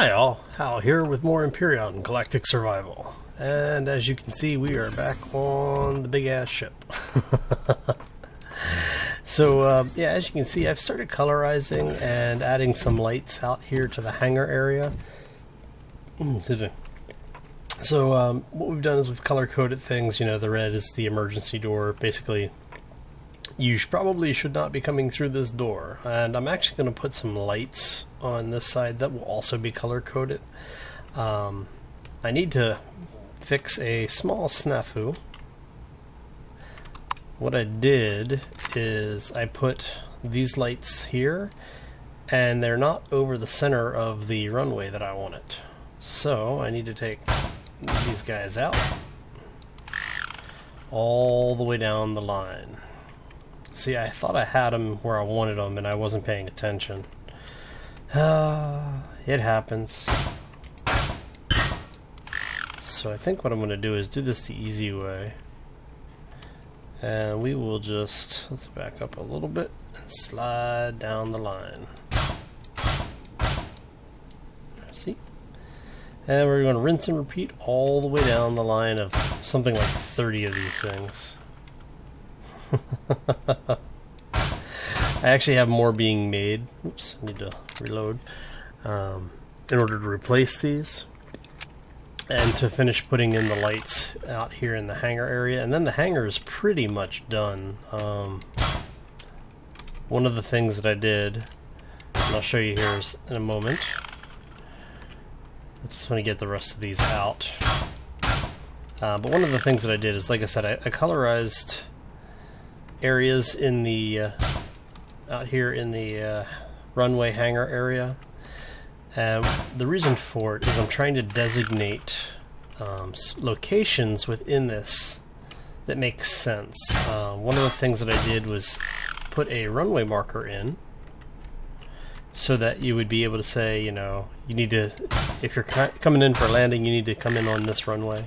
Hi all, Hal here with more Empyrion Galactic Survival. And as you can see, we are back on the big ass ship. So yeah, as you can see, I've started colorizing and adding some lights out here to the hangar area. So what we've done is we've color coded things. You know, the red is the emergency door. Basically, you probably should not be coming through this door. And I'm actually going to put some lights on this side that will also be color coded. I need to fix a small snafu. What I did is I put these lights here, and they're not over the center of the runway that I want it. So I need to take these guys out all the way down the line. See, I thought I had them where I wanted them, and I wasn't paying attention. It happens. So I think what I'm going to do is do this the easy way. And we will just, let's back up a little bit and slide down the line. See? And we're going to rinse and repeat all the way down the line of something like 30 of these things. I actually have more being made. Oops, I need to reload. In order to replace these. And to finish putting in the lights out here in the hangar area. And then the hangar is pretty much done. One of the things that I did, and I'll show you here in a moment. I just want to get the rest of these out. But one of the things that I did is, like I said, I colorized areas in the out here in the runway hangar area. The reason for it is I'm trying to designate locations within this that make sense. One of the things that I did was put a runway marker in so that you would be able to say, you know, you need to, if you're coming in for landing, you need to come in on this runway.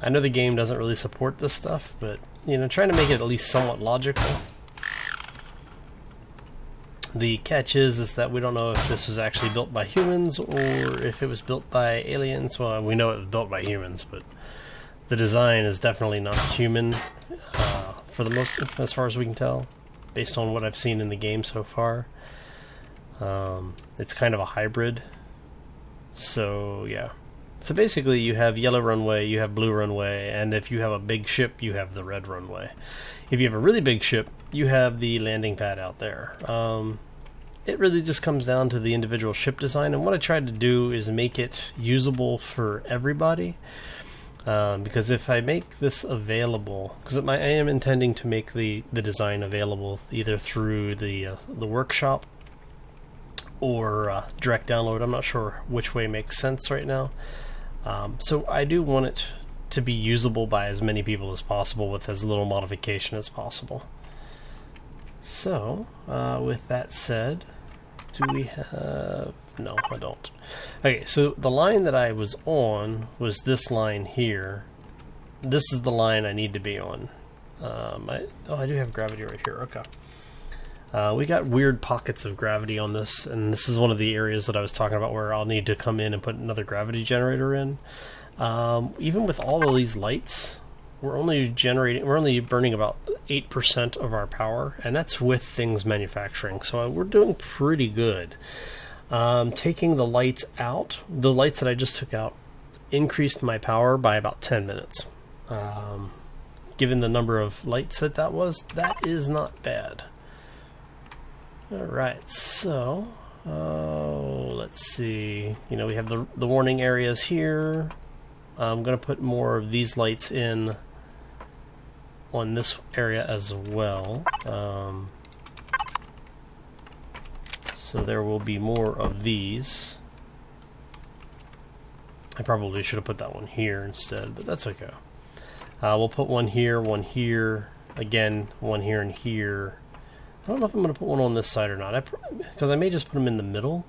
I know the game doesn't really support this stuff, but, you know, trying to make it at least somewhat logical. The catch is that we don't know if this was actually built by humans or if it was built by aliens. Well, we know it was built by humans, but the design is definitely not human for the most, as far as we can tell, based on what I've seen in the game so far. It's kind of a hybrid. So yeah. So basically, you have yellow runway, you have blue runway, and if you have a big ship, you have the red runway. If you have a really big ship, you have the landing pad out there. It really just comes down to the individual ship design, and what I tried to do is make it usable for everybody. Because if I make this available, because I am intending to make the design available either through the workshop or direct download. I'm not sure which way makes sense right now. So I do want it to be usable by as many people as possible with as little modification as possible. So, with that said, do we have... No, I don't. Okay, so the line that I was on was this line here. This is the line I need to be on. I do have gravity right here. Okay. We got weird pockets of gravity on this, and this is one of the areas that I was talking about where I'll need to come in and put another gravity generator in. Even with all of these lights, we're only burning about 8% of our power, and that's with things manufacturing, so we're doing pretty good. Taking the lights out, the lights that I just took out increased my power by about 10 minutes. Given the number of lights that was, that is not bad. Alright, so let's see. You know, we have the warning areas here. I'm going to put more of these lights in on this area as well. So there will be more of these. I probably should have put that one here instead, but that's okay. We'll put one here, again, one here and here. I don't know if I'm going to put one on this side or not, because I may just put them in the middle.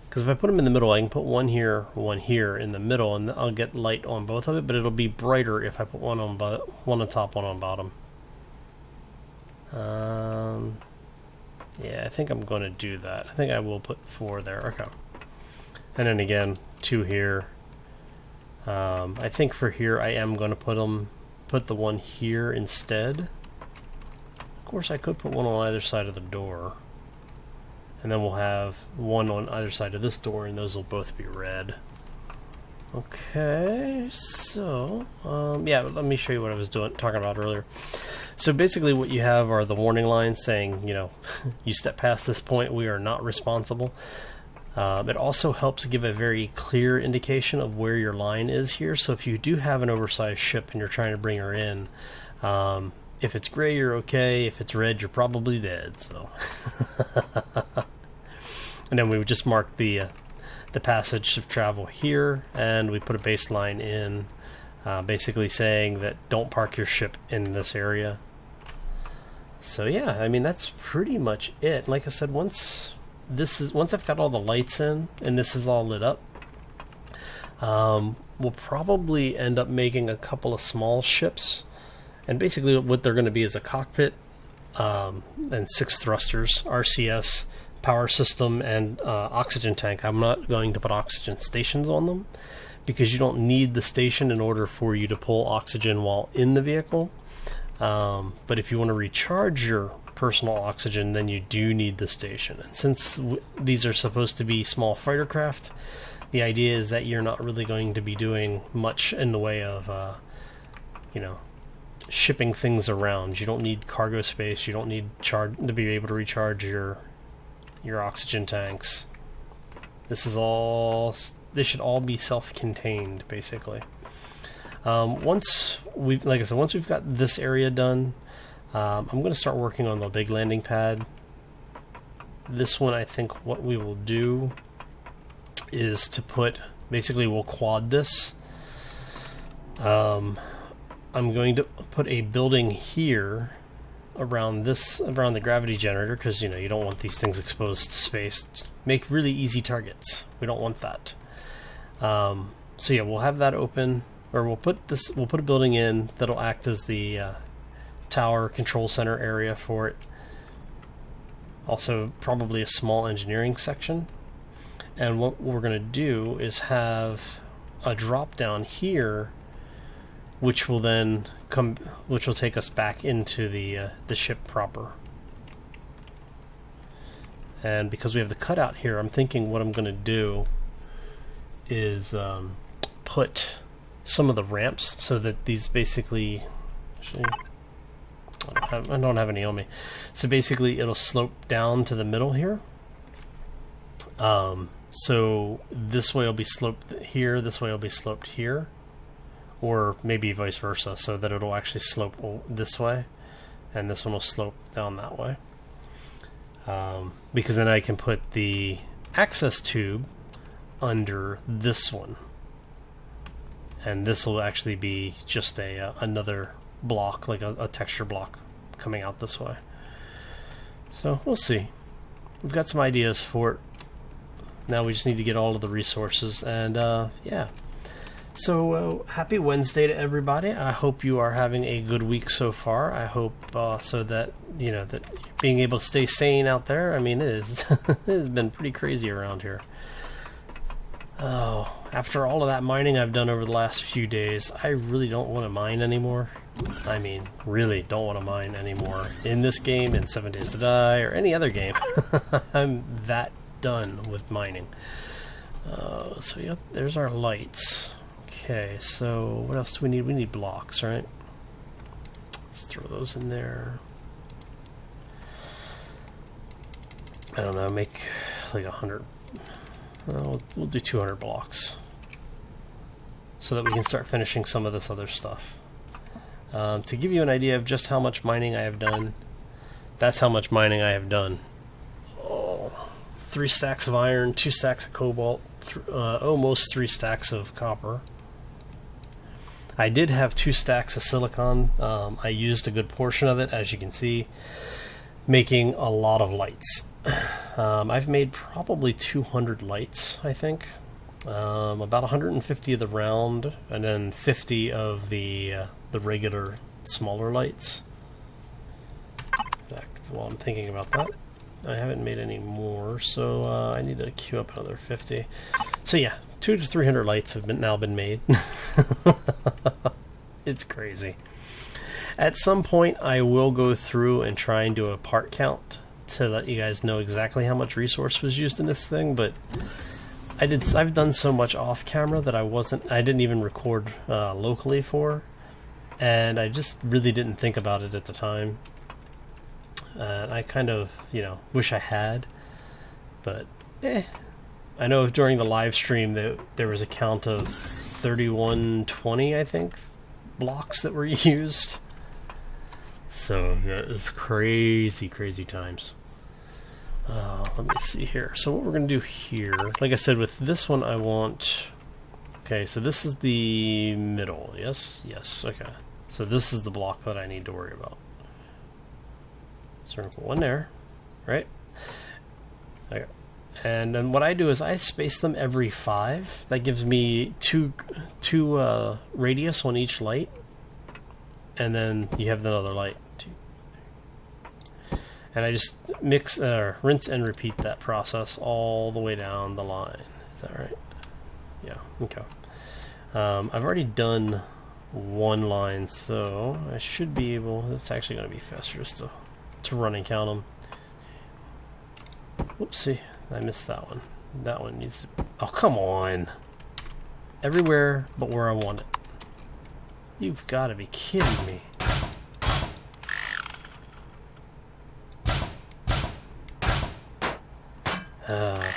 Because if I put them in the middle, I can put one here in the middle, and I'll get light on both of it, but it'll be brighter if I put one on top, one on bottom. Yeah, I think I'm going to do that. I think I will put 4 there. Okay. And then again, 2 here. I think for here I am going to put the one here instead. Of course, I could put one on either side of the door. And then we'll have one on either side of this door, and those will both be red. Okay, so, yeah, let me show you what I was talking about earlier. So basically what you have are the warning lines saying, you know, you step past this point, we are not responsible. It also helps give a very clear indication of where your line is here. So if you do have an oversized ship and you're trying to bring her in, if it's gray, you're okay. If it's red, you're probably dead. So, and then we would just mark the passage of travel here, and we put a baseline in, basically saying that don't park your ship in this area. So yeah, I mean that's pretty much it. Like I said, once I've got all the lights in and this is all lit up, we'll probably end up making a couple of small ships. And basically what they're going to be is a cockpit and 6 thrusters, RCS, power system, and oxygen tank. I'm not going to put oxygen stations on them because you don't need the station in order for you to pull oxygen while in the vehicle. But if you want to recharge your personal oxygen, then you do need the station. And since these are supposed to be small fighter craft, the idea is that you're not really going to be doing much in the way of, you know, shipping things around. You don't need cargo space. You don't need to be able to recharge your oxygen tanks. This should all be self-contained, basically. Once we've got this area done, I'm going to start working on the big landing pad. This one, I think what we will do is to we'll quad this. I'm going to put a building here around the gravity generator, because you know you don't want these things exposed to space. Make really easy targets. We don't want that. So yeah, we'll have that open, or we'll put a building in that'll act as the tower control center area for it. Also, probably a small engineering section. And what we're going to do is have a drop down here, which will take us back into the ship proper. And because we have the cutout here, I'm thinking what I'm going to do is put some of the ramps so that these basically, actually, I don't have any on me. So basically it'll slope down to the middle here. So this way will be sloped here, this way will be sloped here, or maybe vice versa, so that it'll actually slope this way and this one will slope down that way. Because then I can put the access tube under this one, and this will actually be just another block, like a texture block coming out this way. So we'll see. We've got some ideas for it. Now we just need to get all of the resources, and yeah. So happy Wednesday to everybody. I hope you are having a good week so far. I hope so that you know that being able to stay sane out there. I mean, it has been pretty crazy around here. Oh, after all of that mining I've done over the last few days, I really don't want to mine anymore. I mean, really don't want to mine anymore in this game, in 7 Days to Die, or any other game. I'm that done with mining. So yeah, there's our lights. Okay, so what else do we need? We need blocks, right? Let's throw those in there. I don't know, make like 100. We'll do 200 blocks so that we can start finishing some of this other stuff. To give you an idea of just how much mining I have done, that's how much mining I have done. 3 stacks of iron, 2 stacks of cobalt, almost 3 stacks of copper. I did have 2 stacks of silicon. I used a good portion of it, as you can see, making a lot of lights. I've made probably 200 lights, I think. About 150 of the round, and then 50 of the regular smaller lights. In fact, while I'm thinking about that, I haven't made any more, so I need to queue up another 50. So yeah, 200 to 300 lights have now been made. It's crazy. At some point, I will go through and try and do a part count to let you guys know exactly how much resource was used in this thing, but I've done so much off camera that I didn't even record locally for, and I just really didn't think about it at the time. I kind of, wish I had, but I know during the live stream there was a count of 3120, I think, blocks that were used. So yeah, it's crazy times. Let me see here. So what we're going to do here, like I said, with this one I want... Okay, so this is the middle, yes? Yes, okay. So this is the block that I need to worry about. So we're going to put one there, right? Okay. And then what I do is I space them every 5. That gives me two radius on each light. And then you have another light. And I just rinse and repeat that process all the way down the line. Is that right? Yeah, okay. I've already done one line, so I should be able... It's actually going to be faster just to run and count them. Whoopsie, I missed that one. That one needs to... Oh, come on! Everywhere but where I want it. You've got to be kidding me.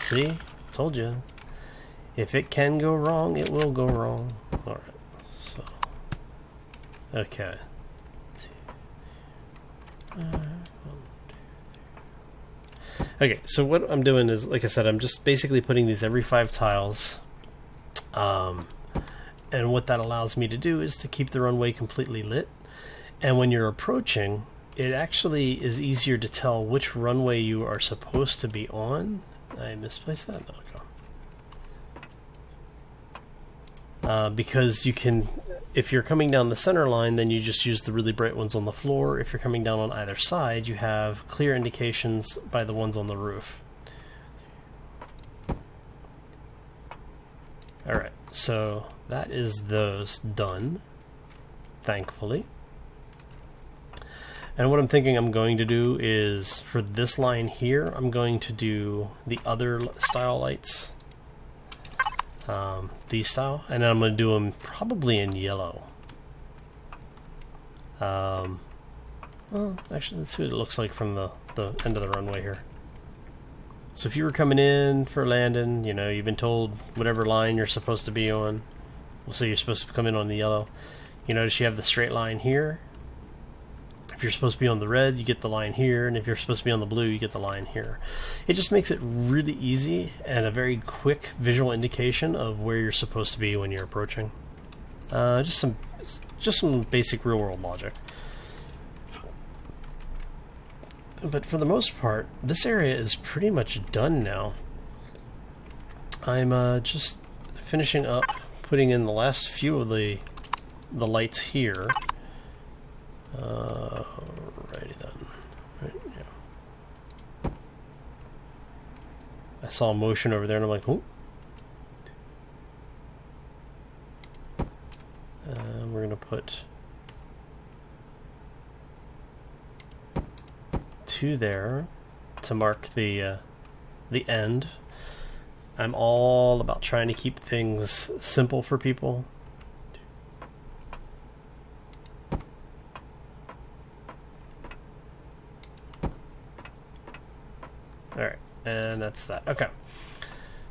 See? Told you. If it can go wrong, it will go wrong. Alright, so... Okay. Okay, so what I'm doing is, like I said, I'm just basically putting these every 5 tiles. And what that allows me to do is to keep the runway completely lit. And when you're approaching, it actually is easier to tell which runway you are supposed to be on. I misplaced that? No, okay. Because you can, if you're coming down the center line, then you just use the really bright ones on the floor. If you're coming down on either side, you have clear indications by the ones on the roof. Alright, so that is those done, thankfully. And what I'm thinking I'm going to do is, for this line here, I'm going to do the other style lights. These style. And then I'm going to do them probably in yellow. Well, actually, let's see what it looks like from the end of the runway here. So if you were coming in for landing, you've been told whatever line you're supposed to be on. We'll say you're supposed to come in on the yellow. You notice you have the straight line here. If you're supposed to be on the red, you get the line here, and if you're supposed to be on the blue, you get the line here. It just makes it really easy and a very quick visual indication of where you're supposed to be when you're approaching. Just some basic real-world logic. But for the most part, this area is pretty much done now. I'm just finishing up putting in the last few of the lights here. Alrighty then. Right, yeah. I saw a motion over there and I'm like, oh. We're gonna put 2 there to mark the end. I'm all about trying to keep things simple for people. Alright, and that's that. Okay.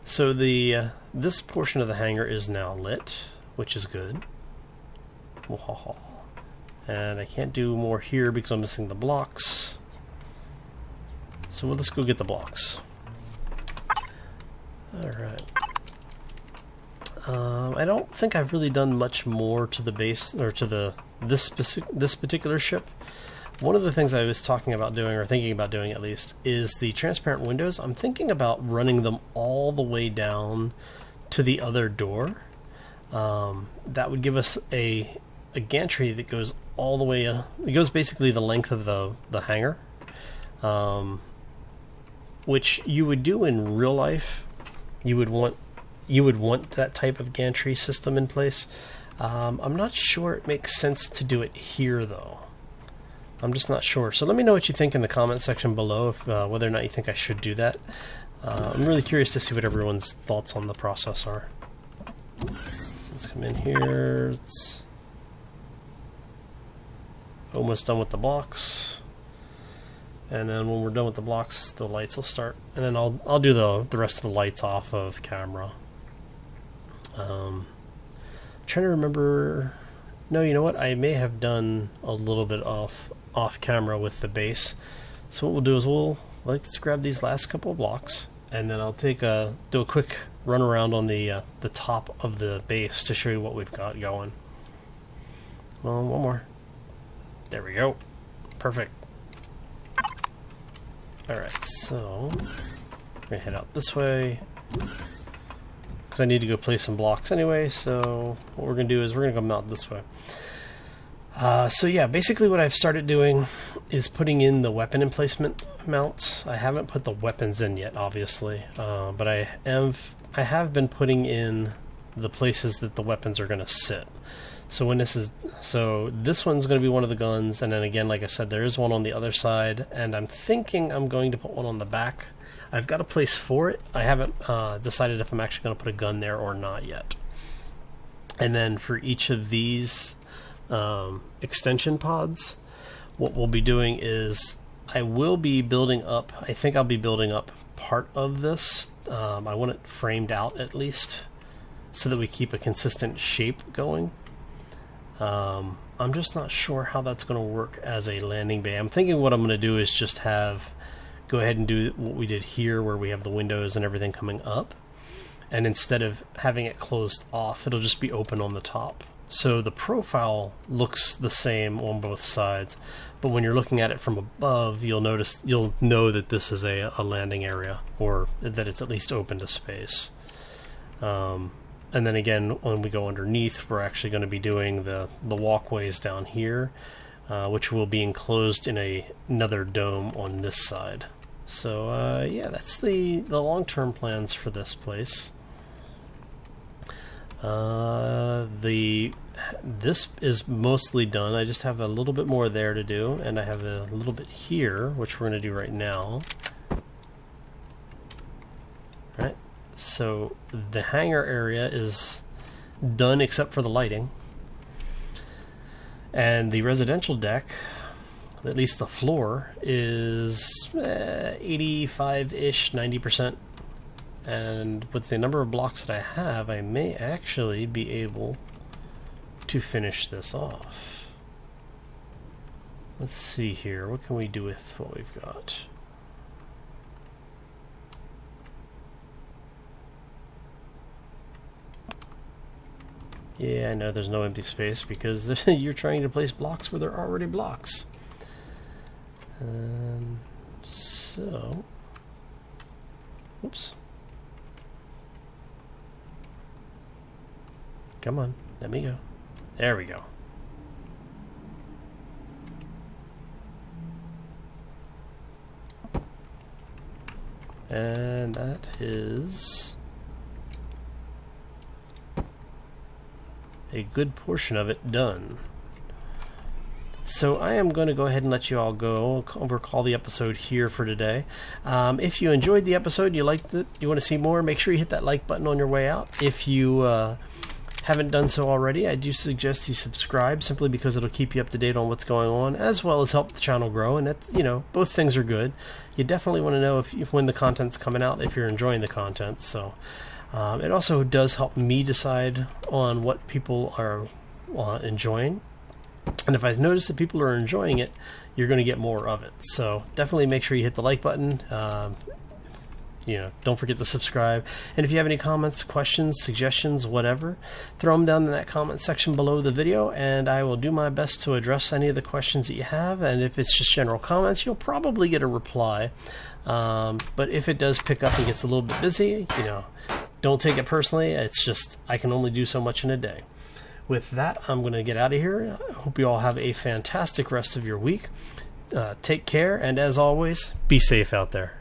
So this portion of the hangar is now lit, which is good. And I can't do more here because I'm missing the blocks. So let's go get the blocks. Alright. I don't think I've really done much more to the base, or to this particular ship. One of the things I was talking about doing, or thinking about doing at least, is the transparent windows. I'm thinking about running them all the way down to the other door. That would give us a gantry that goes all the way, it goes basically the length of the hangar. which you would do in real life. You would want that type of gantry system in place. I'm not sure it makes sense to do it here, though. I'm just not sure. So let me know what you think in the comment section below, if, whether or not you think I should do that. I'm really curious to see what everyone's thoughts on the process are. So let's come in here. It's almost done with the blocks. And then when we're done with the blocks, the lights will start. And then I'll do the rest of the lights off of camera. Trying to remember. No, you know what? I may have done a little bit off camera with the base. So what we'll do is let's grab these last couple of blocks, and then I'll do a quick run around on the top of the base to show you what we've got going. Well, one more. There we go. Perfect. Alright, so we're gonna head out this way because I need to go place some blocks anyway. So what we're gonna do is we're gonna come out this way. So yeah, basically what I've started doing is putting in the weapon emplacement mounts. I haven't put the weapons in yet, obviously, but I have been putting in the places that the weapons are going to sit. So this one's going to be one of the guns, and then again, like I said, there is one on the other side, and I'm thinking I'm going to put one on the back. I've got a place for it. I haven't decided if I'm actually going to put a gun there or not yet. And then for each of these extension pods, what we'll be doing is I will be building up, I think I'll be building up part of this. I want it framed out at least so that we keep a consistent shape going. I'm just not sure how that's going to work as a landing bay. I'm thinking what I'm going to do is just go ahead and do what we did here where we have the windows and everything coming up, and instead of having it closed off, it'll just be open on the top. So the profile looks the same on both sides, but when you're looking at it from above, you'll know that this is a landing area, or that it's at least open to space. And then again, when we go underneath, we're actually going to be doing the walkways down here, which will be enclosed in another dome on this side. So yeah, that's the long-term plans for this place. This is mostly done. I just have a little bit more there to do, and I have a little bit here, which we're going to do right now. Right. So the hangar area is done except for the lighting, and the residential deck, at least the floor, is 85-ish, 90%. And with the number of blocks that I have, I may actually be able to finish this off. Let's see here. What can we do with what we've got? Yeah, I know there's no empty space because you're trying to place blocks where there are already blocks. So, oops. Come on, let me go. There we go. And that is a good portion of it done. So I am going to go ahead and let you all go. We'll call the episode here for today. If you enjoyed the episode, you liked it, you want to see more, make sure you hit that like button on your way out. If you haven't done so already, I do suggest you subscribe, simply because it'll keep you up to date on what's going on, as well as help the channel grow. And that's, both things are good. You definitely want to know when the content's coming out, if you're enjoying the content. So it also does help me decide on what people are enjoying. And if I notice that people are enjoying it, you're going to get more of it. So definitely make sure you hit the like button. Don't forget to subscribe. And if you have any comments, questions, suggestions, whatever, throw them down in that comment section below the video, and I will do my best to address any of the questions that you have. And if it's just general comments, you'll probably get a reply. But if it does pick up and gets a little bit busy, don't take it personally. It's just I can only do so much in a day. With that, I'm going to get out of here. I hope you all have a fantastic rest of your week. Take care, and as always, be safe out there.